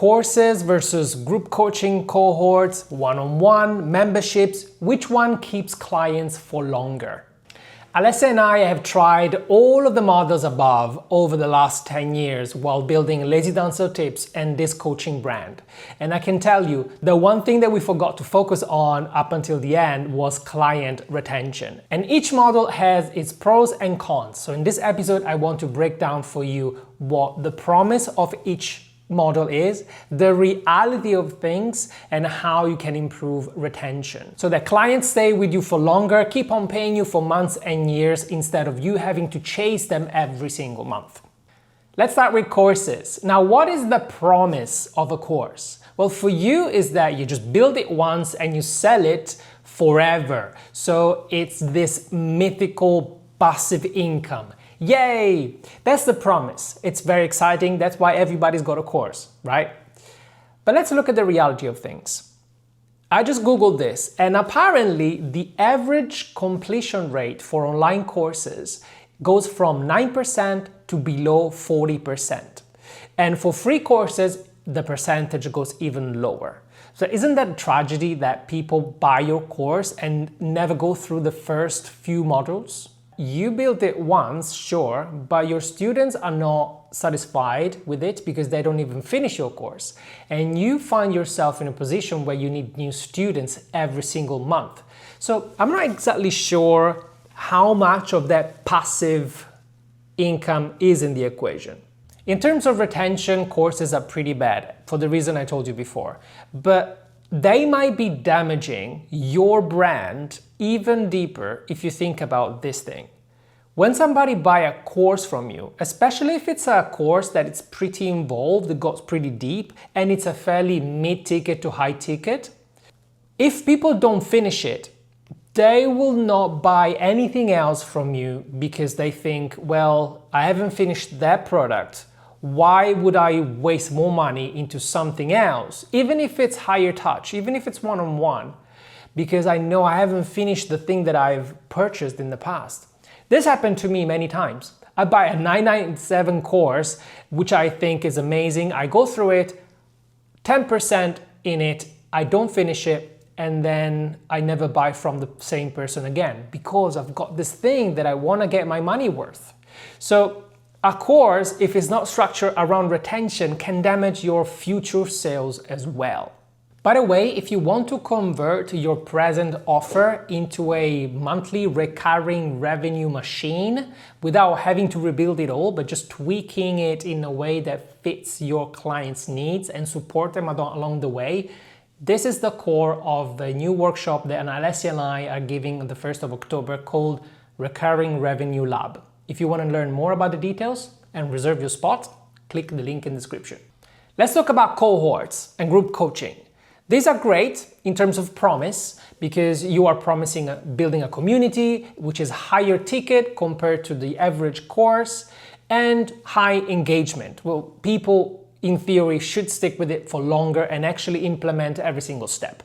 Courses versus group coaching, cohorts, one-on-one, memberships, which one keeps clients for longer? Alessia and I have tried all of the models above over the last 10 years while building Lazy Dancer Tips and this coaching brand. And I can tell you, the one thing that we forgot to focus on up until the end was client retention. And each model has its pros and cons. So in this episode, I want to break down for you what the promise of each model is, the reality of things, and how you can improve retention so that clients stay with you for longer, keep on paying you for months and years instead of you having to chase them every single month. Let's start with courses. Now, what is the promise of a course? Well, for you is that you just build it once and you sell it forever. So it's this mythical passive income. Yay! That's the promise. It's very exciting. That's why everybody's got a course, right? But let's look at the reality of things. I just Googled this, and apparently the average completion rate for online courses goes from 9% to below 40%. And for free courses, the percentage goes even lower. So isn't that a tragedy that people buy your course and never go through the first few modules? You built it once, sure, but your students are not satisfied with it because they don't even finish your course. And you find yourself in a position where you need new students every single month. So I'm not exactly sure how much of that passive income is in the equation. In terms of retention, courses are pretty bad for the reason I told you before. But they might be damaging your brand even deeper if you think about this thing. When somebody buys a course from you, especially if it's a course that it's pretty involved, it goes pretty deep, and it's a fairly mid-ticket to high ticket, if people don't finish it, they will not buy anything else from you because they think, well, I haven't finished that product. Why would I waste more money into something else, even if it's higher touch, even if it's one-on-one, because I know I haven't finished the thing that I've purchased in the past. This happened to me many times. I buy a $997 course, which I think is amazing. I go through it, 10% in it, I don't finish it, and then I never buy from the same person again because I've got this thing that I want to get my money worth. So a course, if it's not structured around retention, can damage your future sales as well. By the way, if you want to convert your present offer into a monthly recurring revenue machine without having to rebuild it all, but just tweaking it in a way that fits your clients' needs and support them along the way, this is the core of the new workshop that Alessia and I are giving on the 1st of October called Recurring Revenue Lab. If you want to learn more about the details and reserve your spot, click the link in the description. Let's talk about cohorts and group coaching. These are great in terms of promise because you are promising building a community which is higher ticket compared to the average course and high engagement. Well, people in theory should stick with it for longer and actually implement every single step.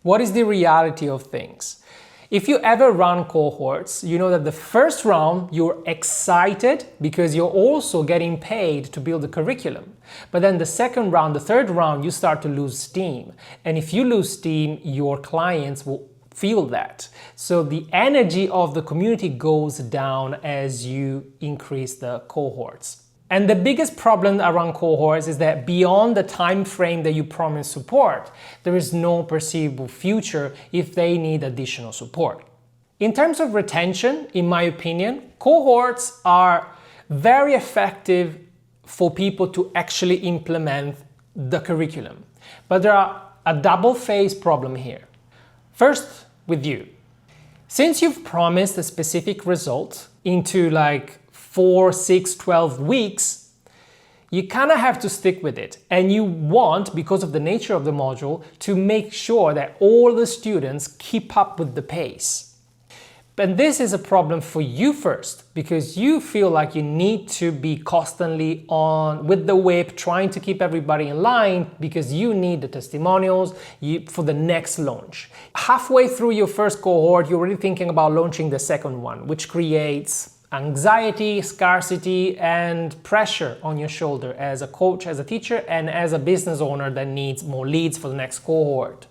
What is the reality of things? If you ever run cohorts, you know that the first round you're excited because you're also getting paid to build the curriculum. But then the second round, the third round, you start to lose steam. And if you lose steam, your clients will feel that. So the energy of the community goes down as you increase the cohorts. And the biggest problem around cohorts is that beyond the time frame that you promise support, there is no perceivable future if they need additional support. In terms of retention, in my opinion, cohorts are very effective for people to actually implement the curriculum. But there are a double-phase problem here. First, with you. Since you've promised a specific result into 4, 6, 12 weeks, you kind of have to stick with it. And you want, because of the nature of the module, to make sure that all the students keep up with the pace. But this is a problem for you first, because you feel like you need to be constantly on with the whip, trying to keep everybody in line because you need the testimonials for the next launch. Halfway through your first cohort, you're already thinking about launching the second one, which creates anxiety, scarcity, and pressure on your shoulder as a coach, as a teacher, and as a business owner that needs more leads for the next cohort.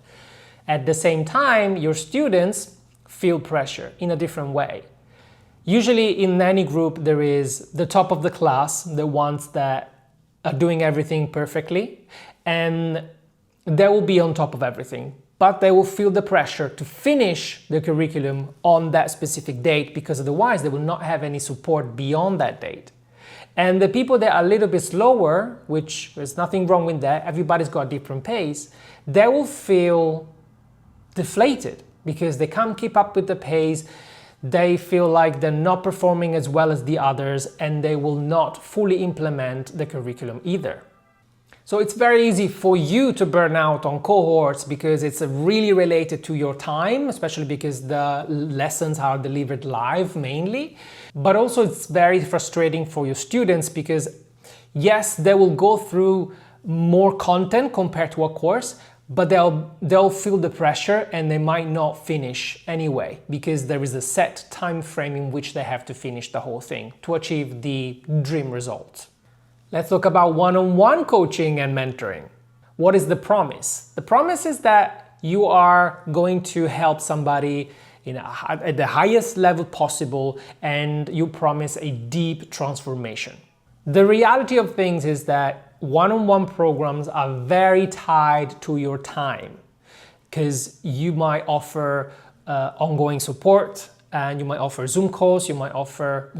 At the same time, your students feel pressure in a different way. Usually in any group, there is the top of the class, the ones that are doing everything perfectly, and they will be on top of everything, but they will feel the pressure to finish the curriculum on that specific date, because otherwise they will not have any support beyond that date. And the people that are a little bit slower, which there's nothing wrong with that, everybody's got a different pace, they will feel deflated because they can't keep up with the pace. They feel like they're not performing as well as the others, and they will not fully implement the curriculum either. So it's very easy for you to burn out on cohorts because it's really related to your time, especially because the lessons are delivered live mainly. But also it's very frustrating for your students because yes, they will go through more content compared to a course, but they'll feel the pressure and they might not finish anyway because there is a set time frame in which they have to finish the whole thing to achieve the dream result. Let's talk about one-on-one coaching and mentoring. What is the promise? The promise is that you are going to help somebody at the highest level possible, and you promise a deep transformation. The reality of things is that one-on-one programs are very tied to your time, because you might offer ongoing support, and you might offer Zoom calls, you might offer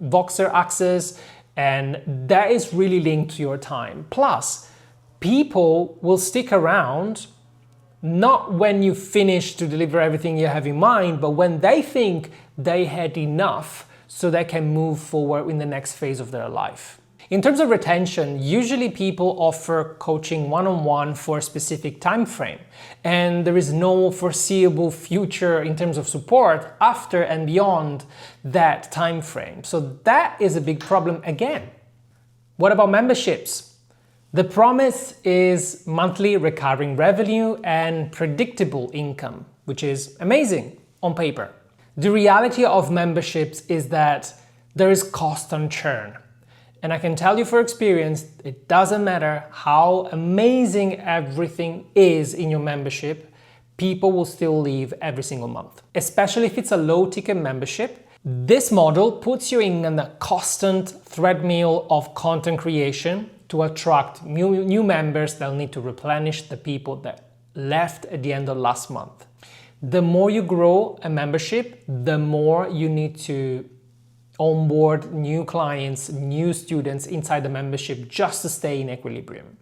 Voxer access, and that is really linked to your time. Plus, people will stick around not when you finish to deliver everything you have in mind, but when they think they had enough so they can move forward in the next phase of their life. In terms of retention, usually people offer coaching one-on-one for a specific time frame, and there is no foreseeable future in terms of support after and beyond that time frame. So that is a big problem again. What about memberships? The promise is monthly recurring revenue and predictable income, which is amazing on paper. The reality of memberships is that there is constant churn. And I can tell you for experience, it doesn't matter how amazing everything is in your membership, people will still leave every single month. Especially if it's a low-ticket membership. This model puts you in a constant treadmill of content creation to attract new members that will need to replenish the people that left at the end of last month. The more you grow a membership, the more you need to onboard new clients, new students inside the membership just to stay in equilibrium.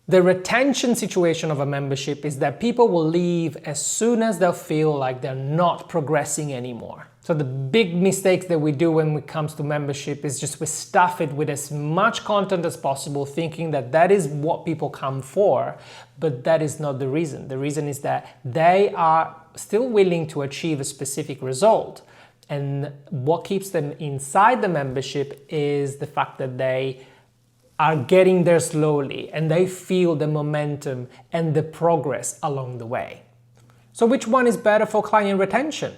The retention situation of a membership is that people will leave as soon as they'll feel like they're not progressing anymore. So the big mistakes that we do when it comes to membership is just we stuff it with as much content as possible, thinking that that is what people come for, but that is not the reason. The reason is that they are still willing to achieve a specific result. And what keeps them inside the membership is the fact that they are getting there slowly and they feel the momentum and the progress along the way. So which one is better for client retention?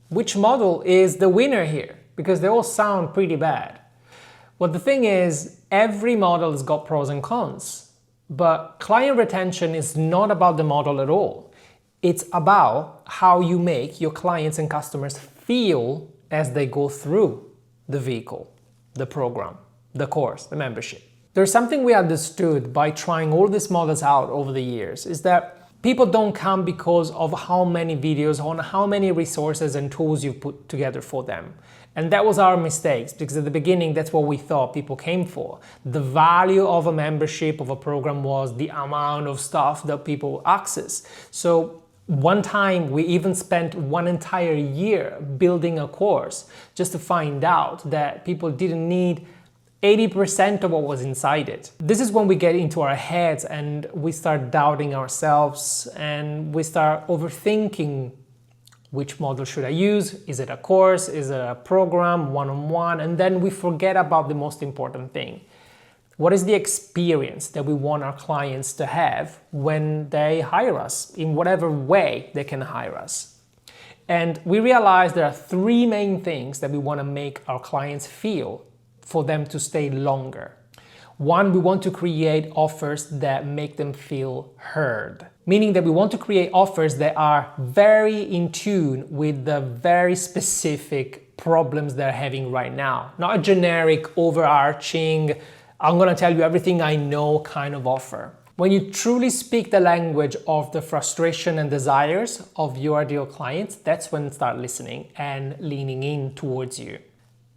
Which model is the winner here? Because they all sound pretty bad. Well, the thing is, every model has got pros and cons, but client retention is not about the model at all. It's about how you make your clients and customers feel as they go through the vehicle, the program, the course, the membership. There's something we understood by trying all these models out over the years, is that people don't come because of how many videos, on how many resources and tools you put together for them. And that was our mistakes, because at the beginning, that's what we thought people came for. The value of a membership, of a program, was the amount of stuff that people access. So one time we even spent one entire year building a course just to find out that people didn't need 80% of what was inside it. This is when we get into our heads and we start doubting ourselves and we start overthinking, which model should I use? Is it a course? Is it a program, one-on-one? And then we forget about the most important thing. What is the experience that we want our clients to have when they hire us, in whatever way they can hire us? And we realized there are three main things that we want to make our clients feel for them to stay longer. One, we want to create offers that make them feel heard, meaning that we want to create offers that are very in tune with the very specific problems they're having right now. Not a generic, overarching, I'm going to tell you everything I know kind of offer. When you truly speak the language of the frustration and desires of your ideal clients, that's when they start listening and leaning in towards you.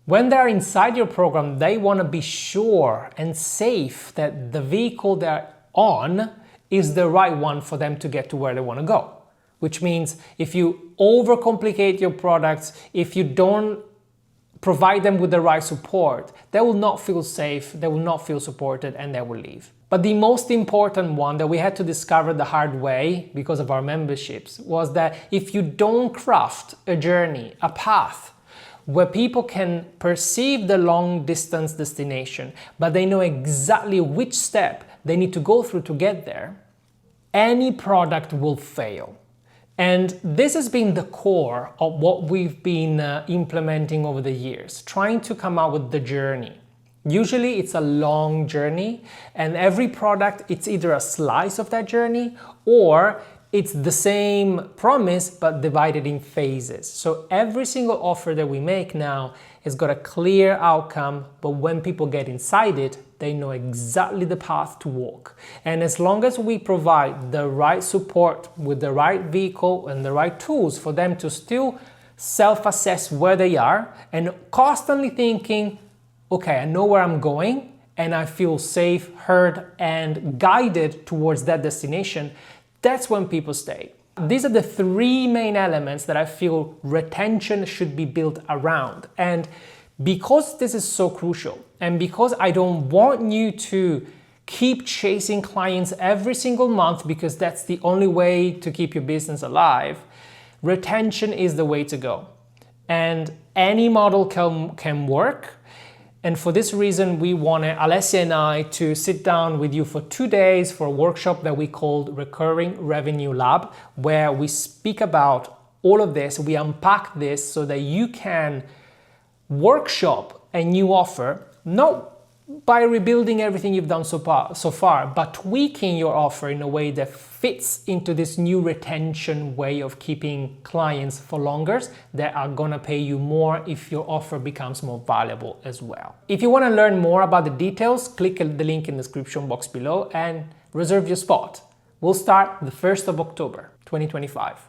When they're inside your program, they want to be sure and safe that the vehicle they're on is the right one for them to get to where they want to go. Which means if you overcomplicate your products, if you don't provide them with the right support, they will not feel safe, they will not feel supported, and they will leave. But the most important one that we had to discover the hard way because of our memberships was that if you don't craft a journey, a path, where people can perceive the long distance destination, but they know exactly which step they need to go through to get there, any product will fail. And this has been the core of what we've been implementing over the years, trying to come out with the journey. Usually it's a long journey, and every product, it's either a slice of that journey or it's the same promise but divided in phases. So every single offer that we make now has got a clear outcome, but when people get inside it, they know exactly the path to walk. And as long as we provide the right support with the right vehicle and the right tools for them to still self-assess where they are and constantly thinking, okay, I know where I'm going and I feel safe, heard, and guided towards that destination, that's when people stay. These are the three main elements that I feel retention should be built around. And because this is so crucial, and because I don't want you to keep chasing clients every single month because that's the only way to keep your business alive, retention is the way to go. And any model can work. And for this reason, we wanted Alessia and I to sit down with you for 2 days for a workshop that we called Recurring Revenue Lab, where we speak about all of this, we unpack this so that you can workshop a new offer, not by rebuilding everything you've done so far, but tweaking your offer in a way that fits into this new retention way of keeping clients for longer that are gonna pay you more if your offer becomes more valuable as well. If you wanna learn more about the details, click the link in the description box below and reserve your spot. We'll start the 1st of October, 2025.